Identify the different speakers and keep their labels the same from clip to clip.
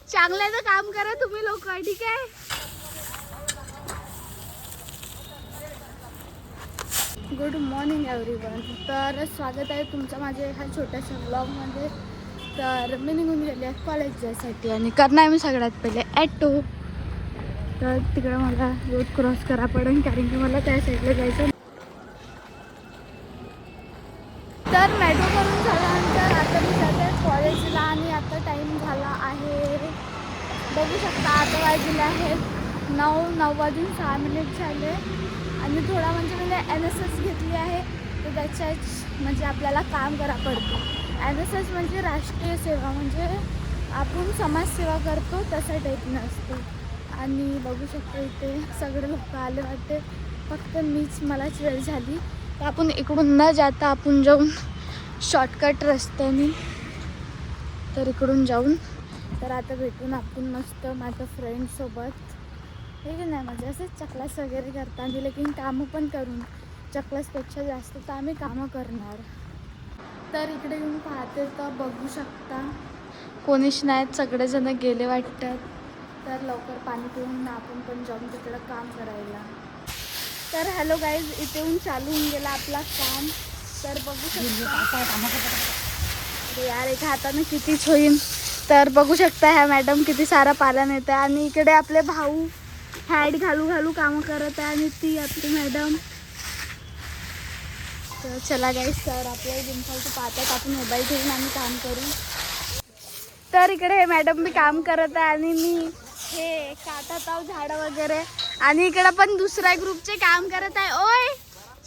Speaker 1: चांगल्यानं काम करा तुम्ही लोक, ठीक आहे. Good morning everyone. तर स्वागत आहे तुमचं माझ्या ह्या छोट्याशा ब्लॉगमध्ये. तर मी निघून गेले आहे कॉलेज जायसाठी आणि करणार मी सगळ्यात पहिले ॲटो. तर तिकडं मला रोड क्रॉस करा पडेल कारण की मला त्या साईडला जायचं. तर मेट्रो करून झाल्यानंतर आता मी जाते कॉलेजला आणि आता टाईम झाला आहे, बघू शकता आता वाजले आहेत 9 वाजून 6 मिनिट झाले. आणि थोडा म्हणजे NSS घेतली आहे तर त्याच्याच म्हणजे आपल्याला काम करा पडतं. NSS म्हणजे राष्ट्रीय सेवा, म्हणजे आपण समाजसेवा करतो तसा टाईप नसतो. आणि बघू शकतो इथे सगळे लोक आले वाटते, फक्त मलाच वेळ झाली. तर आपण इकडून न जाता आपण जाऊन शॉर्टकट रस्त्याने तर इकडून जाऊन तर आता भेटून आपण मस्त माझ्या फ्रेंडसोबत, हे की नाही म्हणजे असंच चकलास वगैरे करताना, लेकिन कामं पण करून चकलासपेक्षा जास्त तर आम्ही कामं करणार. तर इकडे येऊन पाहते तर बघू शकता कोणीच नाहीत, सगळेजण गेले वाटतात. तर लवकर पाणी पिऊन आपण पण जाऊन तिकडं काम करायला. तर हॅलो गाईज, इथे येऊन चालू होऊन गेला आपला काम. तर बघू शकता यार एका हाताने कितीच होईल. तर बघू शकता ह्या मॅडम किती सारा पालन येतं आणि इकडे आपले भाऊ हॅड घालू कामं करत आहे आणि ती आपली मॅडम. तर चला गाईज, तर आपल्या जिंकायचं पाहतात, आपण मोबाईल ठेवून आम्ही काम करू. तर इकडे हे मॅडम मी काम करत आहे आणि मी हे काटत आहो झाडं वगैरे. आणि इकडं पण दुसऱ्या ग्रुपचे काम करत आहे. ओय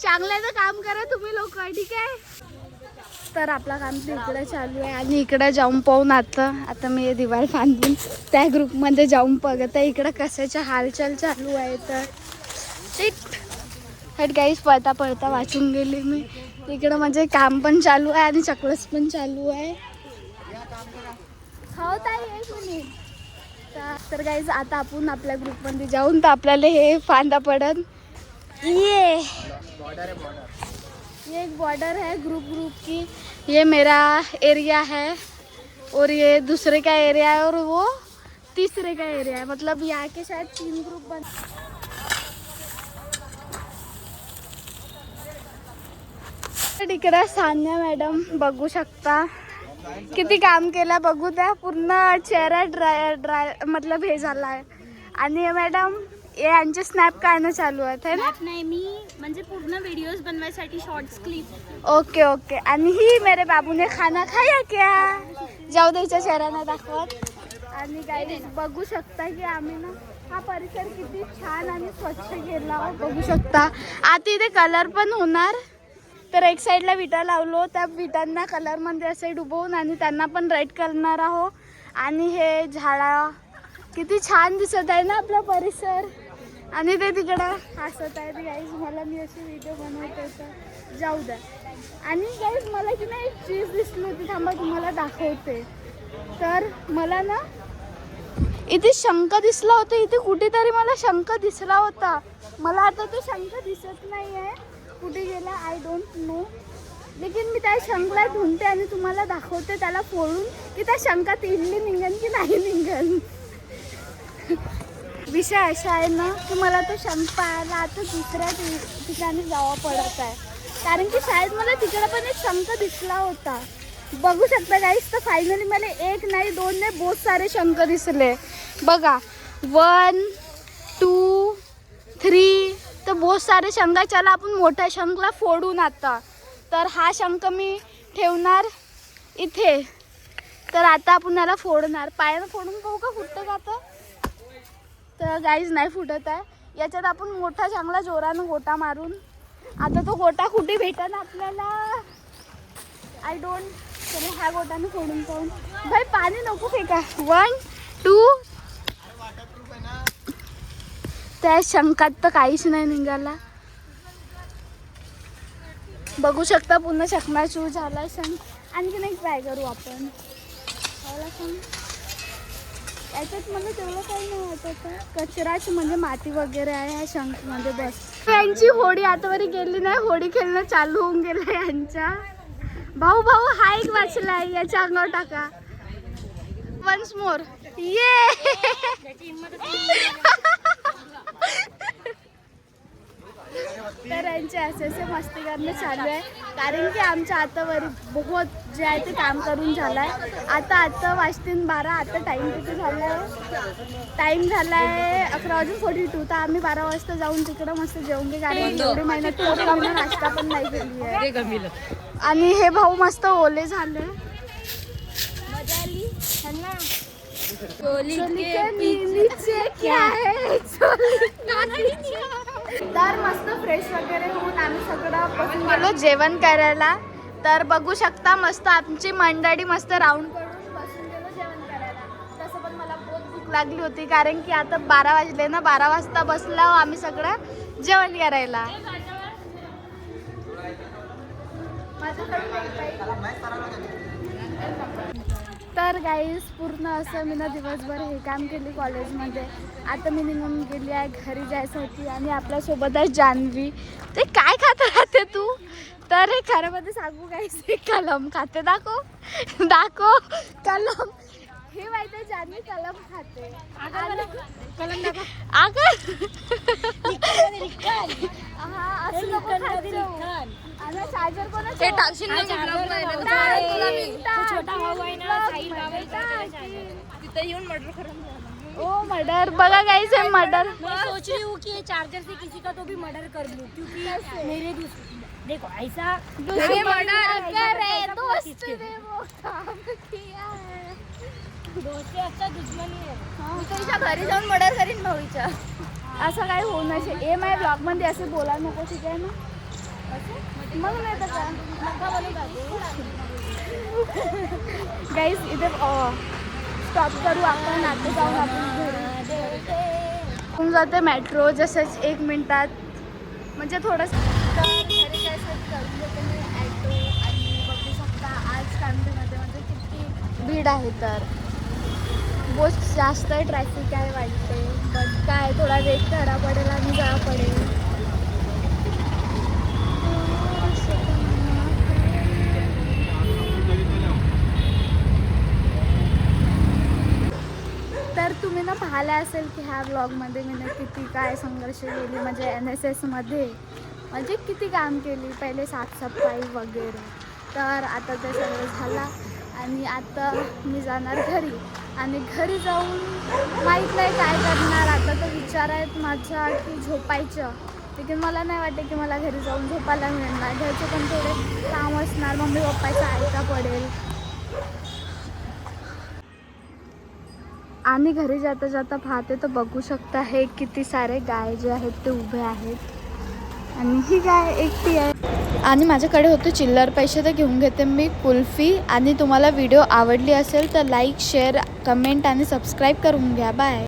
Speaker 1: चांगल्यानं काम करा तुम्ही लोक, ठीक आहे. तर आपला काम इकडे चालू आहे आणि इकडं जाऊन पाहून आता मी दिवाळ बांधून त्या ग्रुपमध्ये जाऊन बघत आहे इकडं कशाच्या हालचाल चालू आहे. तर हट गाईस, पळता वाचून गेली मी. इकडं म्हणजे काम पण चालू आहे आणि चकलस पण चालू आहे. हो ताई, एक मिनिट. तर गाईज आता आपण आपल्या ग्रुपमध्ये जाऊन तर आपल्याला हे फांदा पडन. ये एक बॉर्डर है ग्रुप की, ये मेरा एरिया है और ये दूसरे का एरिया है और वो तीसरे का एरिया है. मतलब यहाँ के शायद 3 ग्रुप बन. इकडे सान्या मॅडम बघू शकता किती काम केलं, बघू द्या. पूर्ण चेहरा ड्राय मतलब हे झाला आहे. आणि मॅडम यांचे स्नॅप काय ना चालू आहेत है ना?
Speaker 2: नाही, मी म्हणजे पूर्ण व्हिडिओज बनवायसाठी शॉर्ट्स क्लिप.
Speaker 1: ओके. आणि ही मेरे बाबूने खाना खाया क्या, जाऊ द्यायच्या चेहऱ्यानं दाखवत. आणि गाईज बघू शकता की आम्ही ना हा परिसर किती छान आणि स्वच्छ केला, बघू शकता. आता इथे कलर पण होणार. तर एक साईडला विटा लावलो, त्या विटांना कलरमध्ये असे डुबवून आणि त्यांना पण रेड करणार आहो. आणि हे झाडा किती छान दिसत आहे ना आपला परिसर. आणि ते तिकडं हसत आहे. गाईज मला मी अशी व्हिडिओ बनवते तर जाऊ द्या. आणि गाईज मला की नाही एक चीज दिसली होती, थांबा तुम्हाला दाखवते. तर मला ना इथे शंख दिसला होता, इथे कुठेतरी मला शंख दिसला होता. मला आता तो शंख दिसत नाही आहे, कुठे गेला आय डोंट नो. लेकिन मी त्या शंखला ढूंढते आणि तुम्हाला दाखवते त्याला फोडून की त्या शंखात इडली निघन की नाही निघन. विषय असा आहे ना की मला तो शंख पाहायला आता दुसऱ्या ठिकाणी जावं पडत आहे, कारण की शाळेत मला तिकडे पण एक शंख दिसला होता. बघू शकता गाईस, तर फायनली मला 1 नाही 2 नाही बहुत सारे शंख दिसले बघा. 1 2 3 तर बहुत सारे शंख. चला आपण मोठ्या शंखला फोडून आता. तर हा शंख मी ठेवणार इथे. तर आता आपण याला फोडणार, पायानं फोडून पाहू का फुटतं का आता. तर गाईज नाही फुटत आहे. याच्यात आपण मोठा चांगला जोरानं गोटा मारून, आता तो गोटा कुठे भेटन आपल्याला आय डोंट. चला ह्या गोटाने फोडून पाहून. भाई पाणी नको फेका. 1 2. त्या शंखात तर काहीच नाही निघाला, बघू शकता. पुन्हा चकनाचूर झाला शंख. आणखीन एक ट्राय करू आपण. याच्यात मला तेवढं काही नाही वाटत. कचराच म्हणजे माती वगैरे आहे ह्या शंखमध्ये बस. यांची होडी आतावरी गेली नाही, होडी खेळणं चालू होऊन गेलं यांच्या. भाऊ हा एक वाचलाय, याच्या अंगावर टाका. Once more. तर यांचे असे मस्ती करणं चालू आहे कारण की आमच्या हातावर बहुत जे आहे ते काम करून झालंय. आता वाजतील 12. आता टाइम किती झालाय? टाइम झालाय 11:42. तर आम्ही 12 वाजता जाऊन तिकडं मस्त जेवून घे कारण एवढी मेहनत करून आम्ही नाश्ता पण नाही केली आहे. आणि हे भाऊ मस्त ओले झाले. मजा आली ह्यांना. तर मस्त फ्रेश वगैरे होऊन आम्ही सगळं बसून गेलो जेवण करायला. तर बघू शकता मस्त आमची मंडळी मस्त राऊंड करून बसून गेलो जेवण करायला. तसं पण मला बहुत भूक लागली होती कारण की आता 12 वाजले ना. 12 वाजता बसलो आम्ही सगळं जेवण करायला. तर गाईस पूर्ण असं मी ना दिवसभर हे काम केली कॉलेजमध्ये. आता मी निघून गेली आहे घरी जायसाठी आणि आपल्यासोबत आहे जान्हवी. ते काय खात राहते तू? तर हे खऱ्यामध्ये सांगू गाईस हे कलम खाते. दाखव कलम. हे माहिती आहे जान्हवी कलम खाते. चार्जर कोणाचं ओ मर्डर बघा गाइस है मर्डर.
Speaker 2: मैं सोच रही हूँ कि ये चार्जर से किसी का तो भी मर्डर कर लूँ क्योंकि मेरे देखो ऐसा
Speaker 1: दूसरे मर्डर करे दोस्त ने वो काम किया है.
Speaker 2: दोस्त से अच्छा दुश्मनी है.
Speaker 1: मी तुझ्या घरी जाऊन मर्डर करीन भाऊच्या. असं काही होऊ नये. ए माय ब्लॉग मध्ये असे बोला नको ठीक आहे ना. मग नाही तर गाईस इथे स्टॉप करू आपण. आता जाऊन आपण घरी जाते मेट्रो जसंच 1 मिनिटात म्हणजे थोडंसं. तर घरी जायसाठी करून देते मी ॲटो. आणि बघू शकता आज कामठीमध्ये म्हणजे किती भीड आहे. तर बहुत जास्त ट्रॅफिक आहे वाटते. बट काय थोडा वेट धरा पडेल आणि जा पडेल. तर तुम्ही ना पाहिलं असेल की ह्या ब्लॉगमध्ये मी ना किती काय संघर्ष केली म्हणजे NSSमध्ये म्हणजे किती काम केली. पहिले साफसफाई वगैरे. तर आता ते सगळं झाला आणि आता मी जाणार घरी. आणि घरी जाऊन माहीत नाही काय करणार. आता तर विचार आहेत माझा की झोपायचं. लेकिन मला नाही वाटते की मला घरी जाऊन झोपायला मिळणार. घरचे पण थोडे काम असणार. मम्मी पप्पाचं ऐका पडेल. आणि घरी जाता जाता पाहते तर बघू शकता हे किती सारे गाय जे आहेत ते उभे आहेत. आणि ही गाय एकटी आहे. आणि माझ्याकडे होते चिल्लर पैसे तर घेऊन घेते मी कुल्फी. आणि तुम्हाला व्हिडिओ आवडली असेल तर लाईक शेअर कमेंट आणि सबस्क्राईब करून घ्या. बाय.